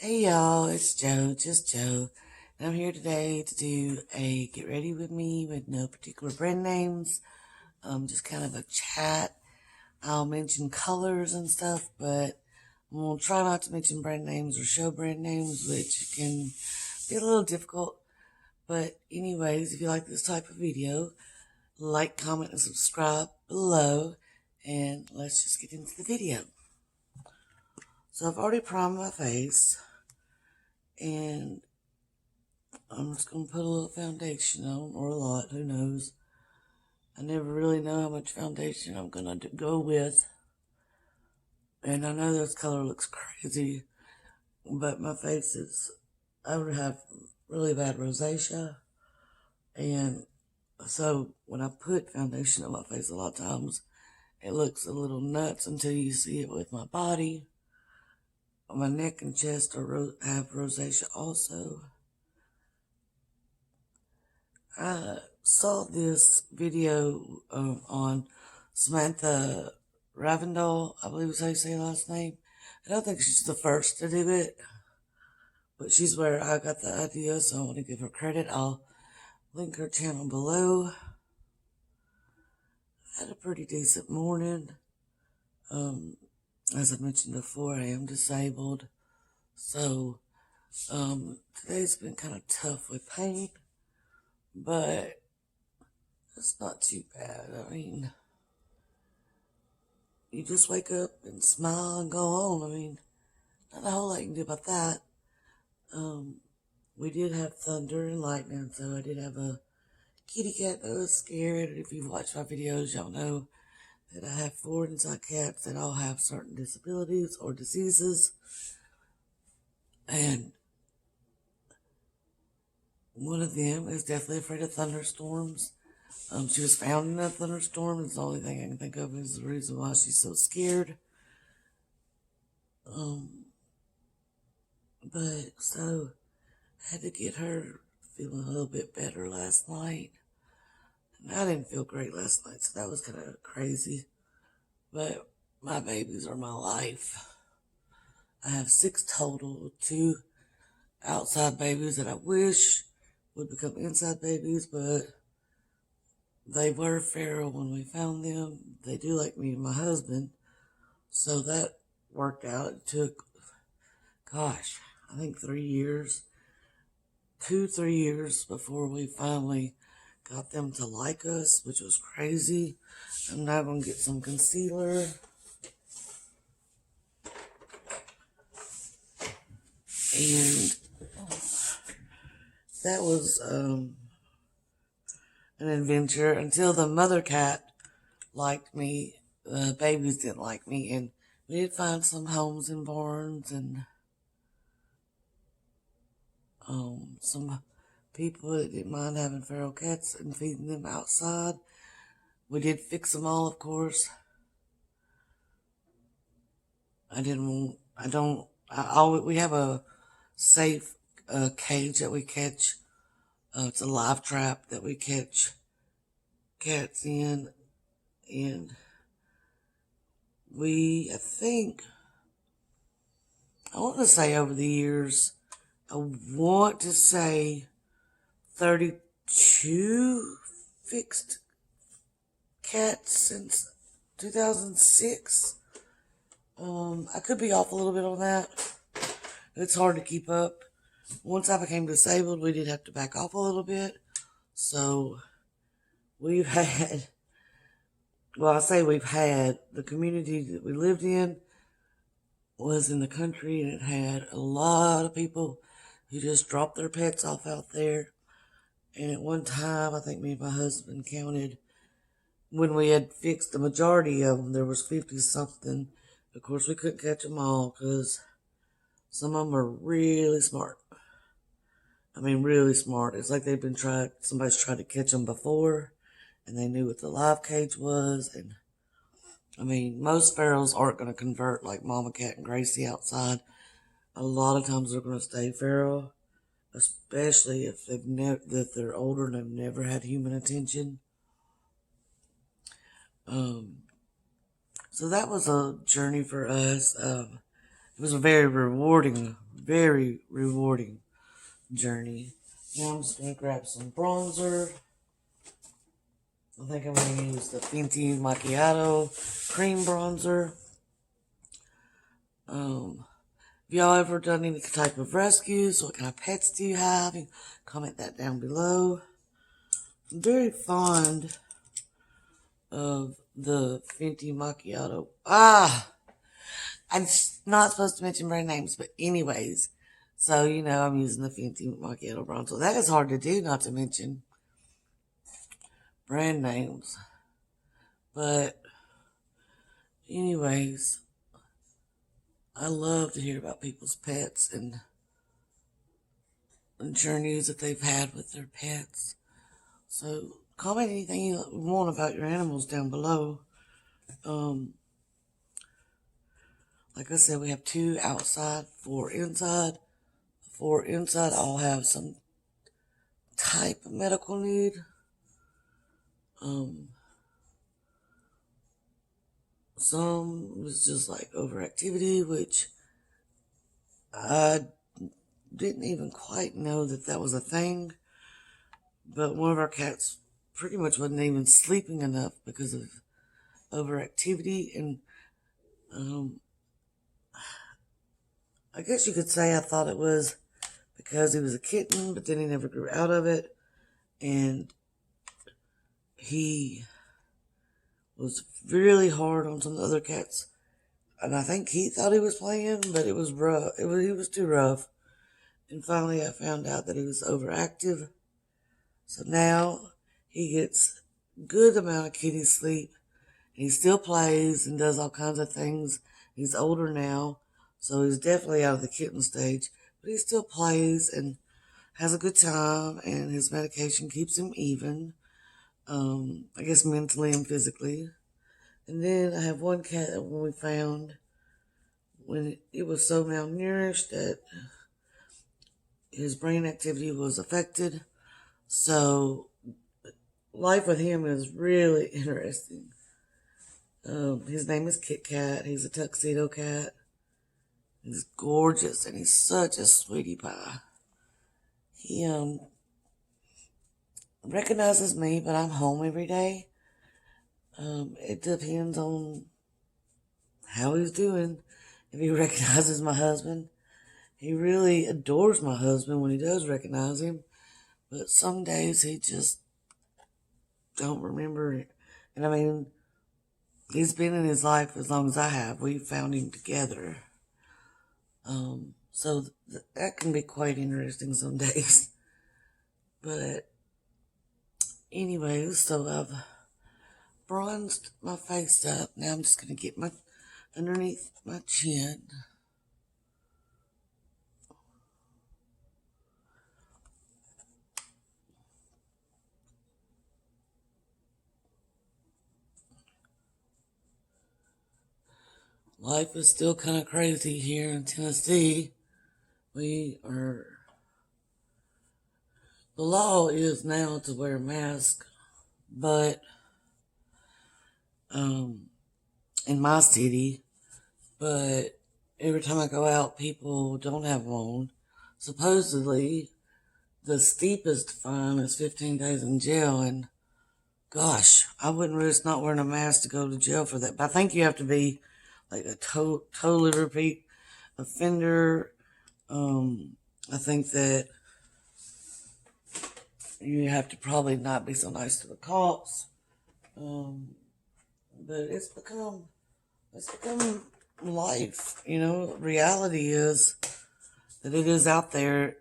Hey y'all, it's Joe, just Joe, and I'm here today to do a get ready with me with no particular brand names, just kind of a chat. I'll mention colors and stuff, but I'm going to try not to mention brand names or show brand names, which can be a little difficult. But anyways, if you like this type of video, like, comment, and subscribe below, and let's just get into the video. So I've already primed my face, and I'm just going to put a little foundation on, or a lot, who knows. I never really know how much foundation I'm going to go with. And I know this color looks crazy, but my face is, I would have really bad rosacea. And so when I put foundation on my face, a lot of times it looks a little nuts until you see it with my body. My neck and chest have rosacea also. I saw this video on Samantha Ravndahl, I believe is how you say her last name. I don't think she's the first to do it, but she's where I got the idea, so I want to give her credit. I'll link her channel below. I had a pretty decent morning. As I mentioned before, I am disabled, so today's been kind of tough with pain, but it's not too bad. I mean, you just wake up and smile and go on. I mean, not a whole lot you can do about that. We did have thunder and lightning, so I did have a kitty cat that was scared. If you've watched my videos, y'all know that I have 4 inside cats that all have certain disabilities or diseases. And one of them is definitely afraid of thunderstorms. She was found in a thunderstorm. It's the only thing I can think of is the reason why she's so scared. But so I had to get her feeling a little bit better last night. And I didn't feel great last night, so that was kind of crazy. But my babies are my life. I have 6 total, 2 outside babies that I wish would become inside babies, but they were feral when we found them. They do like me and my husband, so that worked out. It took, gosh, I think 3 years, 2-3 years before we finally got them to like us, which was crazy. I'm now going to get some concealer. And that was an adventure until the mother cat liked me. The babies didn't like me, and we did find some homes and barns and some people that didn't mind having feral cats and feeding them outside. We did fix them all, of course. We have a safe cage that we catch. It's a live trap that we catch cats in, and I think, I want to say over the years, I want to say 32 fixed cats since 2006. I could be off a little bit on that. It's hard to keep up. Once I became disabled, we did have to back off a little bit. So we've had, well, I say we've had, the community that we lived in was in the country, and it had a lot of people who just dropped their pets off out there. And at one time, I think me and my husband counted, when we had fixed the majority of them, there was 50-something. Of course, we couldn't catch them all because some of them are really smart. I mean, really smart. It's like somebody's tried to catch them before, and they knew what the live cage was. And I mean, most ferals aren't going to convert like Mama Cat and Gracie outside. A lot of times they're going to stay feral, especially if if they're older and they've never had human attention. So that was a journey for us. It was a very rewarding very rewarding journey. Now I'm just going to grab some bronzer. I think I'm going to use the Fenty Macchiato cream bronzer. If y'all ever done any type of rescues, what kind of pets do you have? You comment that down below. I'm very fond of the Fenty Macchiato. I'm not supposed to mention brand names, but anyways. So, you know, I'm using the Fenty Macchiato bronzer. That is hard to do, not to mention brand names. But anyways, I love to hear about people's pets and journeys that they've had with their pets. So comment anything you want about your animals down below. Like I said, we have 2 outside, 4 inside. The 4 inside all have some type of medical need. Some was just like overactivity, which I didn't even quite know that was a thing. But one of our cats pretty much wasn't even sleeping enough because of overactivity. And I guess you could say I thought it was because he was a kitten, but then he never grew out of it. And he was really hard on some other cats. And I think he thought he was playing, but it was rough. He was too rough. And finally I found out that he was overactive. So now he gets good amount of kitty sleep. He still plays and does all kinds of things. He's older now, so he's definitely out of the kitten stage. But he still plays and has a good time, and his medication keeps him even. I guess mentally and physically. And then I have one cat that we found when it was so malnourished that his brain activity was affected. So life with him is really interesting. His name is Kit Kat. He's a tuxedo cat. He's gorgeous and he's such a sweetie pie. He recognizes me, but I'm home every day. It depends on how he's doing. If he recognizes my husband, he really adores my husband when he does recognize him. But some days he just don't remember it. And I mean, he's been in his life as long as I have. We found him together. So that can be quite interesting some days. But anyways, so I've bronzed my face up. Now I'm just going to get my underneath my chin. Life is still kind of crazy here in Tennessee. The law is now to wear a mask, but in my city, but every time I go out, people don't have them on. Supposedly, the steepest fine is 15 days in jail, and gosh, I wouldn't risk not wearing a mask to go to jail for that. But I think you have to be like a totally repeat offender. I think that you have to probably not be so nice to the cops. But it's become life, you know. Reality is that it is out there,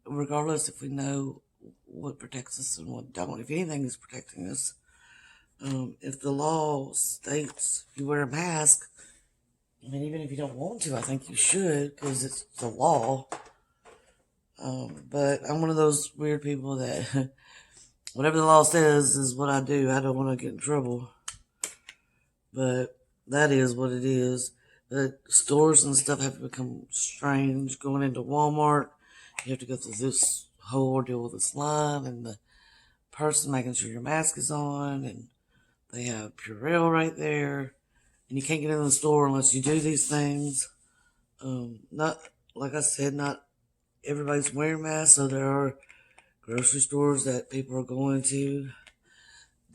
regardless if we know what protects us and what don't. If anything is protecting us, if the law states you wear a mask, I mean, even if you don't want to, I think you should, because it's the law. But I'm one of those weird people that whatever the law says is what I do. I don't want to get in trouble. But that is what it is. But stores and stuff have become strange. Going into Walmart, you have to go through this whole ordeal with this line and the person making sure your mask is on, and they have Purell right there, and you can't get in the store unless you do these things. like I said, not everybody's wearing masks, so there are grocery stores that people are going to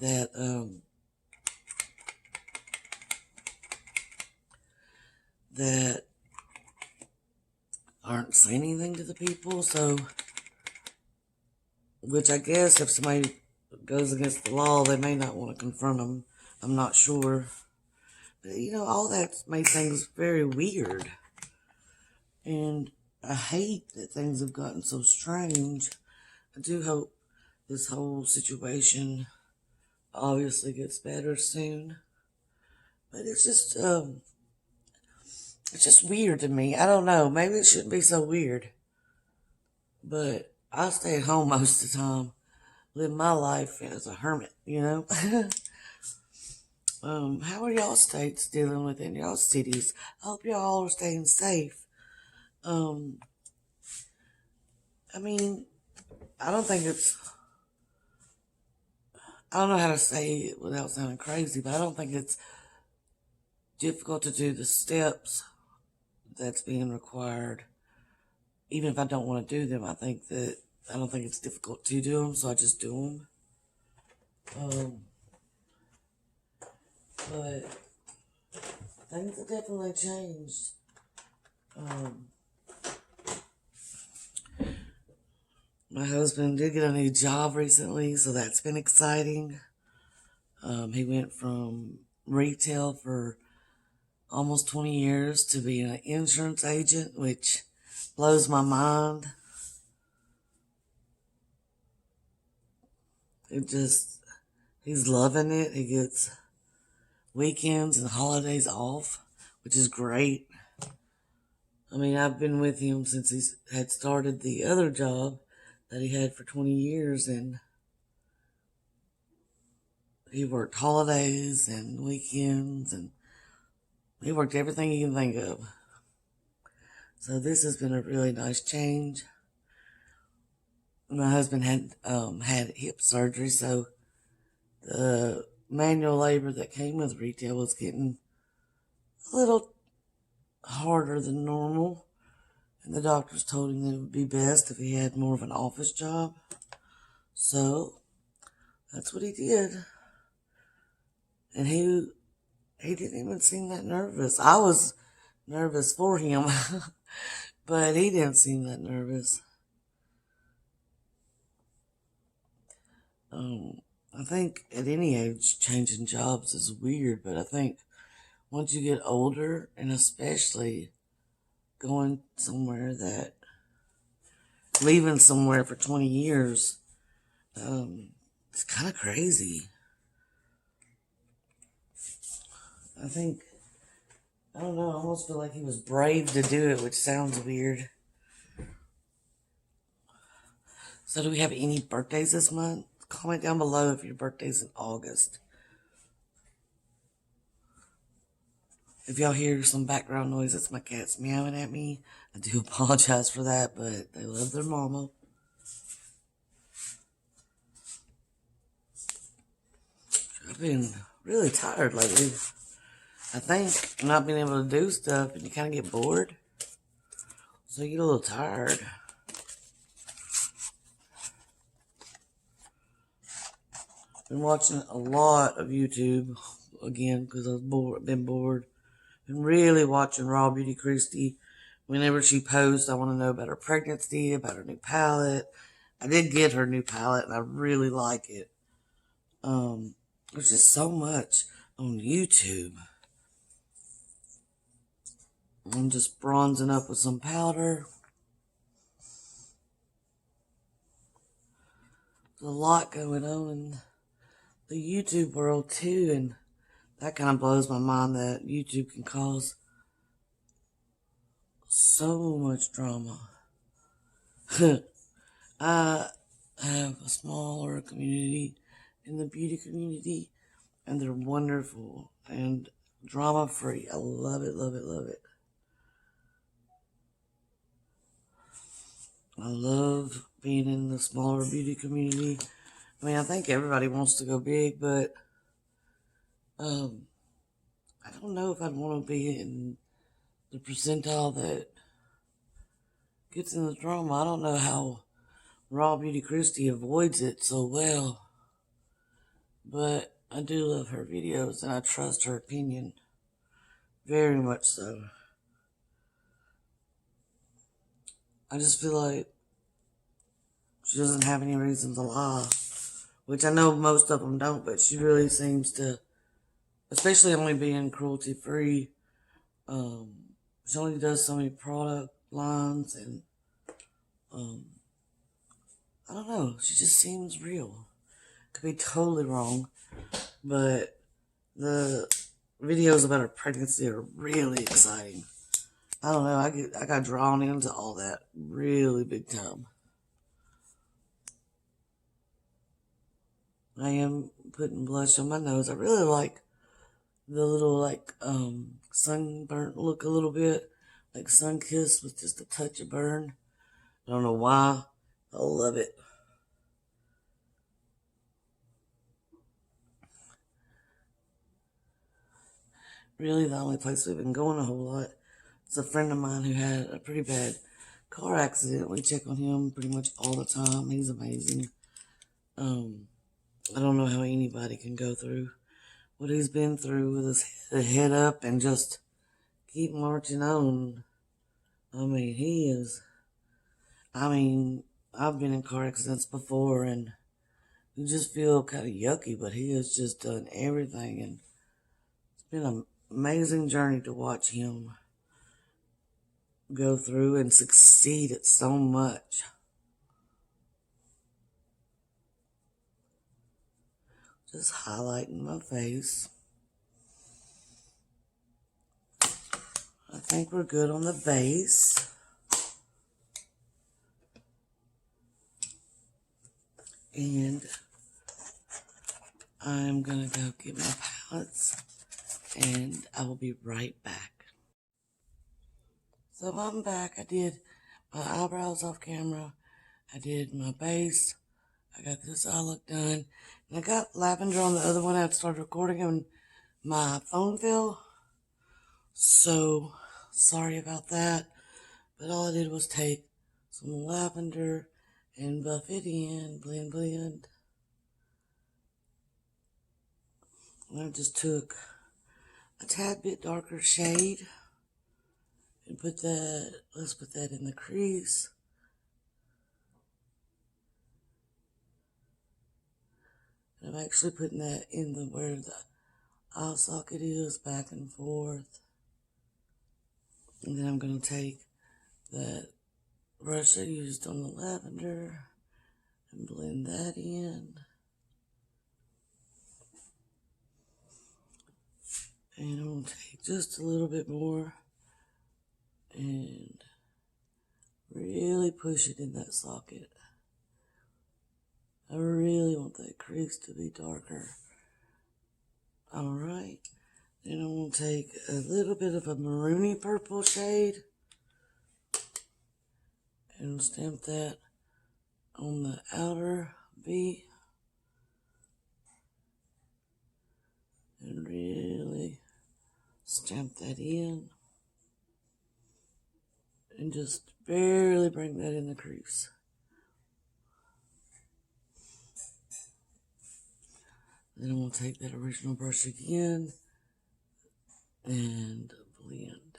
that that aren't saying anything to the people. So, which I guess if somebody goes against the law, they may not want to confront them. I'm not sure. But, all that's made things very weird. And I hate that things have gotten so strange. I do hope this whole situation obviously gets better soon. But it's just weird to me. I don't know. Maybe it shouldn't be so weird. But I stay at home most of the time. Live my life as a hermit, How are y'all states dealing with it in y'all cities? I hope y'all are staying safe. I mean, I don't think I don't know how to say it without sounding crazy, but I don't think it's difficult to do the steps that's being required. Even if I don't want to do them, I don't think it's difficult to do them, so I just do them. But things have definitely changed. My husband did get a new job recently, so that's been exciting. He went from retail for almost 20 years to being an insurance agent, which blows my mind. He's loving it. He gets weekends and holidays off, which is great. I mean, I've been with him since he had started the other job that he had for 20 years, and he worked holidays and weekends, and he worked everything you can think of. So this has been a really nice change. My husband had hip surgery, so the manual labor that came with retail was getting a little harder than normal. And the doctors told him that it would be best if he had more of an office job. So that's what he did. And he didn't even seem that nervous. I was nervous for him, but he didn't seem that nervous. I think at any age, changing jobs is weird, but I think once you get older, and especially leaving somewhere for 20 years, it's kind of crazy. I don't know, I almost feel like he was brave to do it, which sounds weird. So do we have any birthdays this month? Comment down below if your birthday's in August. If y'all hear some background noise, it's my cats meowing at me. I do apologize for that, but they love their mama. I've been really tired lately. I think not being able to do stuff, and you kind of get bored. So you get a little tired. Been watching a lot of YouTube again because been bored. Been really watching Raw Beauty Christie. Whenever she posts, I want to know about her pregnancy, about her new palette. I did get her new palette, and I really like it. There's just so much on YouTube. I'm just bronzing up with some powder. There's a lot going on in the YouTube world too, and that kind of blows my mind that YouTube can cause so much drama. I have a smaller community in the beauty community, and they're wonderful and drama free. I love it, love it, love it. I love being in the smaller beauty community. I mean, I think everybody wants to go big, but I don't know if I'd want to be in the percentile that gets in the drama. I don't know how Raw Beauty Christie avoids it so well, but I do love her videos and I trust her opinion very much so. I just feel like she doesn't have any reason to lie, which I know most of them don't, but she really seems to, especially only being cruelty free. She only does so many product lines, and I don't know, she just seems real. Could be totally wrong, but the videos about her pregnancy are really exciting. I don't know, I got drawn into all that really big time. I am putting blush on my nose. I really like the little sunburnt look a little bit, like sun kiss with just a touch of burn. I don't know why. I love it. Really, the only place we've been going a whole lot is a friend of mine who had a pretty bad car accident. We check on him pretty much all the time. He's amazing. I don't know how anybody can go through what he's been through with his head up and just keep marching on. I mean, I've been in car accidents before and you just feel kind of yucky, but he has just done everything, and it's been an amazing journey to watch him go through and succeed at so much. Just highlighting my face. I think we're good on the base. And I'm gonna go get my palettes and I will be right back. So I'm back. I did my eyebrows off camera. I did my base. I got this eye look done. And I got lavender on the other one. I had started recording and my phone fell. So sorry about that. But all I did was take some lavender and buff it in, blend. And I just took a tad bit darker shade and let's put that in the crease. And I'm actually putting that in where the eye socket is, back and forth. And then I'm going to take that brush I used on the lavender and blend that in. And I'm going to take just a little bit more and really push it in that socket. I really want that crease to be darker. Alright, then I'm going to take a little bit of a maroony purple shade and stamp that on the outer V. And really stamp that in. And just barely bring that in the crease. Then I'm going to take that original brush again and blend.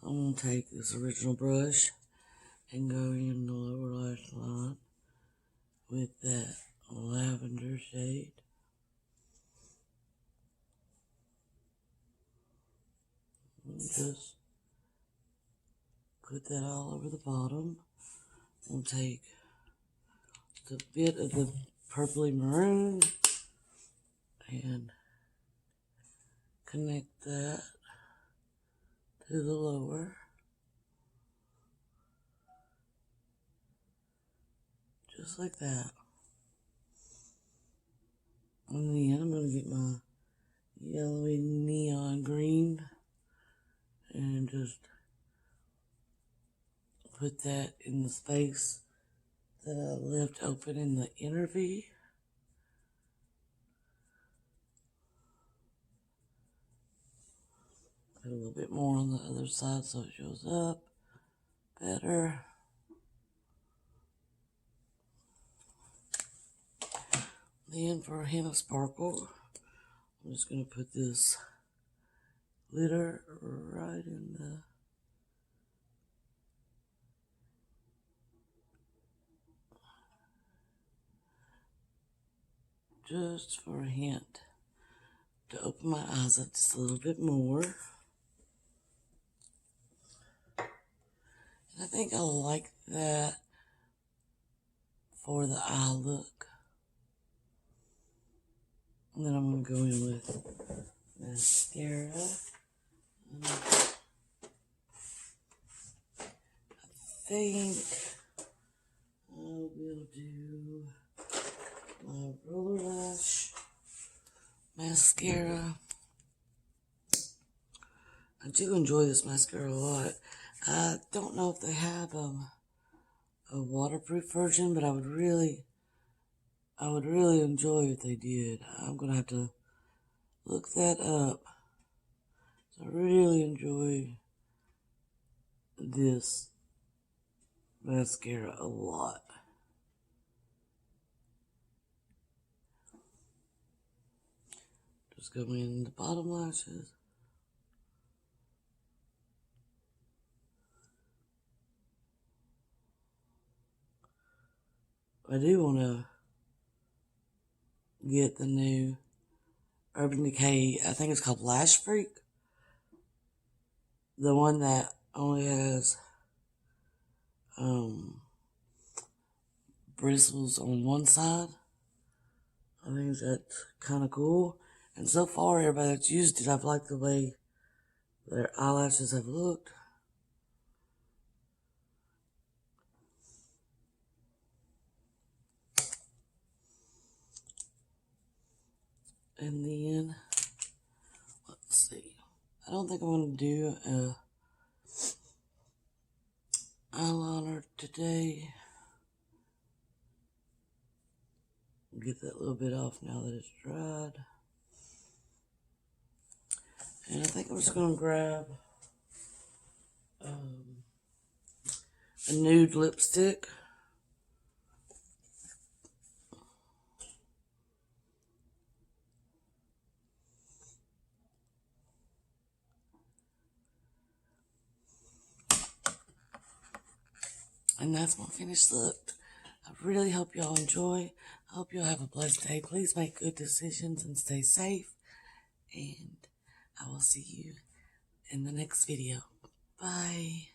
I'm going to take this original brush and go in the lower lash line with that lavender shade. And just put that all over the bottom. We'll take a bit of the purpley maroon and connect that to the lower. Just like that. And then I'm going to get my yellowy neon green and just put that in the space that I left open in the inner V. Put a little bit more on the other side so it shows up better. Then for a hint of sparkle, I'm just going to put this glitter right in the just for a hint to open my eyes up just a little bit more. And I think I like that for the eye look. And then I'm going to go in with mascara. I think I will do my roller lash mascara. I do enjoy this mascara a lot. I don't know if they have a waterproof version, but I would really enjoy if they did. I'm gonna have to look that up. So I really enjoy this mascara a lot. Just going in the bottom lashes. I do want to get the new Urban Decay, I think it's called Lash Freak. The one that only has bristles on one side. I think that's kind of cool. And so far, everybody that's used it, I've liked the way their eyelashes have looked. And then, let's see. I don't think I'm going to do a eyeliner today. Get that little bit off now that it's dried. And I think I'm just going to grab a nude lipstick. And that's my finished look. I really hope y'all enjoy. I hope y'all have a blessed day. Please make good decisions and stay safe. And I will see you in the next video. Bye.